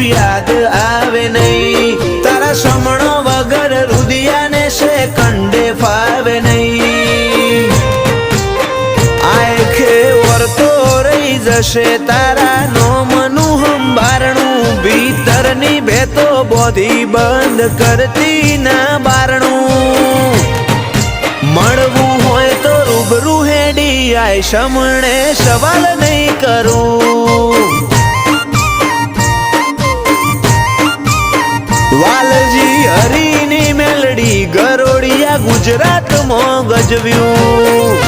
કશું યાદ આવે નહીં. તારા સમણો વગર રુદિયાને છે કંડે ફાવે નહીં. આંખે વર્તો રહી જશે તારા નોમનું હંબારણું. ભીતરની ભેતો બોધી બંધ કરતી ના બારણું. મળવું હોય તો રૂબરૂ હેડી આય સમણે સવાલ નહીં કરું. વાલજી હરીની મેલડી ગરોડિયા ગુજરાતમાં ગજવ્યું.